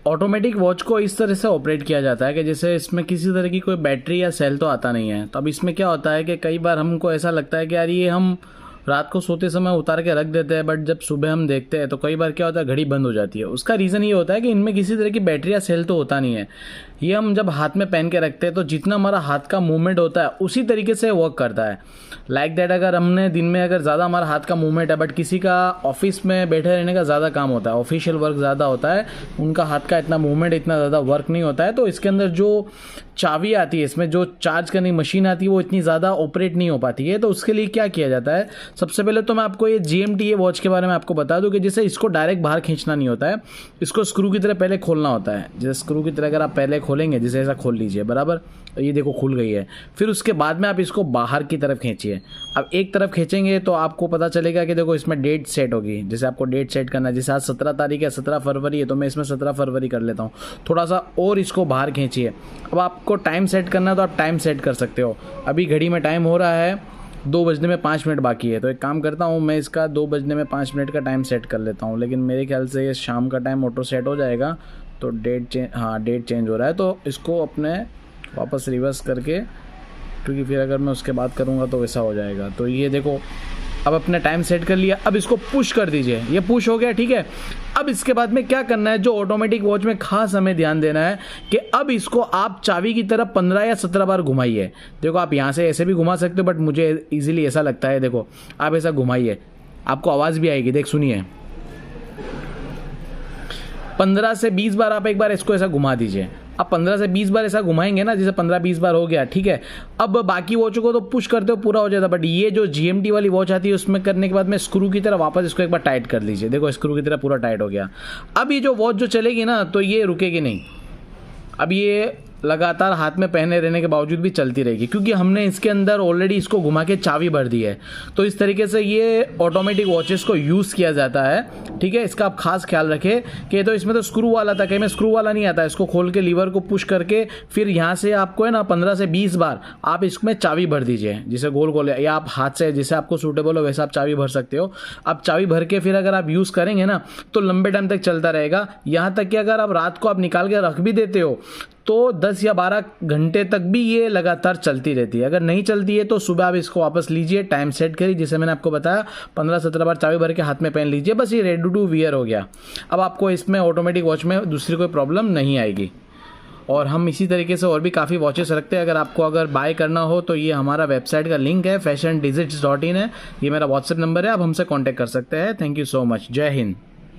Automatic watch को इस तरह से ऑपरेट किया जाता है कि जैसे इसमें किसी तरह की कोई बैटरी या सेल तो आता नहीं है। तो अब इसमें क्या होता है कि कई बार हमको ऐसा लगता है कि यार ये हम रात को सोते समय उतार के रख देते हैं, बट जब सुबह हम देखते हैं तो कई बार क्या होता है घड़ी बंद हो जाती है। उसका रीज़न ये होता है कि इनमें किसी तरह की बैटरी या सेल तो होता नहीं है। ये हम जब हाथ में पहन के रखते हैं तो जितना हमारा हाथ का मूवमेंट होता है उसी तरीके से वर्क करता है। लाइक दैट अगर हमने दिन में अगर ज़्यादा हमारा हाथ का मूवमेंट है, बट किसी का ऑफिस में बैठे रहने का ज़्यादा काम होता है, ऑफिशियल वर्क ज़्यादा होता है, उनका हाथ का इतना मूवमेंट इतना ज़्यादा वर्क नहीं होता है, तो इसके अंदर जो चाबी आती है, इसमें जो चार्ज करने की मशीन आती है वो इतनी ज़्यादा ऑपरेट नहीं हो पाती है। तो उसके लिए क्या किया जाता है, सबसे पहले तो मैं आपको ये GMT वॉच के बारे में आपको बता दूं कि जैसे इसको डायरेक्ट बाहर खींचना नहीं होता है, इसको स्क्रू की तरह पहले खोलना होता है। जैसे स्क्रू की तरह अगर आप पहले खोलेंगे, जैसे ऐसा खोल लीजिए, बराबर, ये देखो खुल गई है। फिर उसके बाद में आप इसको बाहर की तरफ खींचिए। अब एक तरफ खींचेंगे तो आपको पता चलेगा कि देखो इसमें डेट सेट होगी। जैसे आपको डेट सेट करना है, जैसे आज 17 तारीख है, 17 फरवरी है, तो मैं इसमें 17 फरवरी कर लेता हूँ। थोड़ा सा और इसको बाहर खींचिए। अब आपको टाइम सेट करना है तो आप टाइम सेट कर सकते हो। अभी घड़ी में टाइम हो रहा है 2 बजने में 5 मिनट बाकी है, तो एक काम करता हूँ, मैं इसका 2 बजने में 5 मिनट का टाइम सेट कर लेता हूँ। लेकिन मेरे ख्याल से ये शाम का टाइम ऑटो सेट हो जाएगा। तो डेट चेंज हो रहा है, तो इसको अपने वापस रिवर्स करके, क्योंकि फिर अगर मैं उसके बाद करूँगा तो वैसा हो जाएगा। तो ये देखो अब अपने टाइम सेट कर लिया। अब इसको पुश कर दीजिए, ये पुश हो गया, ठीक है। अब इसके बाद में क्या करना है, जो ऑटोमेटिक वॉच में खास हमें ध्यान देना है कि अब इसको आप चाबी की तरफ 15 या 17 बार घुमाइए। देखो आप यहाँ से ऐसे भी घुमा सकते हो, बट मुझे इजीली ऐसा लगता है, देखो आप ऐसा घुमाइए, आपको आवाज़ भी आएगी, देख सुनिए। 15 से 20 बार आप एक बार इसको ऐसा घुमा दीजिए। अब 15 से 20 बार ऐसा घुमाएंगे ना, जैसे 15-20 बार हो गया, ठीक है। अब बाकी वॉचों को तो पुश करते हो पूरा हो जाता है, बट ये जो GMT वाली वॉच आती है उसमें करने के बाद में स्क्रू की तरह वापस इसको एक बार टाइट कर लीजिए। देखो स्क्रू की तरह पूरा टाइट हो गया। अब ये जो वॉच जो चलेगी ना, तो ये रुकेगी नहीं। अब ये लगातार हाथ में पहने रहने के बावजूद भी चलती रहेगी, क्योंकि हमने इसके अंदर ऑलरेडी इसको घुमा के चाबी भर दी है। तो इस तरीके से ये ऑटोमेटिक वॉचेस को यूज़ किया जाता है, ठीक है। इसका आप खास ख्याल रखें कि तो इसमें तो स्क्रू वाला था, कहीं में स्क्रू वाला नहीं आता है। इसको खोल के लीवर को पुश करके फिर यहाँ से आपको है ना 15 से 20 बार आप इसमें चाबी भर दीजिए, जिसे गोल गोल, या आप हाथ से जैसे आपको सूटेबल हो वैसे आप चाबी भर सकते हो। अब चाबी भर के फिर अगर आप यूज़ करेंगे ना तो लंबे टाइम तक चलता रहेगा। यहाँ तक कि अगर आप रात को आप निकाल के रख भी देते हो तो 10 या 12 घंटे तक भी ये लगातार चलती रहती है। अगर नहीं चलती है तो सुबह आप इसको वापस लीजिए, टाइम सेट करिए, जैसे मैंने आपको बताया 15-17 बार चाबी भर के हाथ में पहन लीजिए, बस ये रेडी टू वियर हो गया। अब आपको इसमें ऑटोमेटिक वॉच में दूसरी कोई प्रॉब्लम नहीं आएगी। और हम इसी तरीके से और भी काफ़ी वॉचेस रखते हैं। अगर बाय करना हो तो ये हमारा वेबसाइट का लिंक है, fashiondigits.in है, ये मेरा व्हाट्सएप नंबर है, आप हमसे कॉन्टैक्ट कर सकते हैं। थैंक यू सो मच, जय हिंद।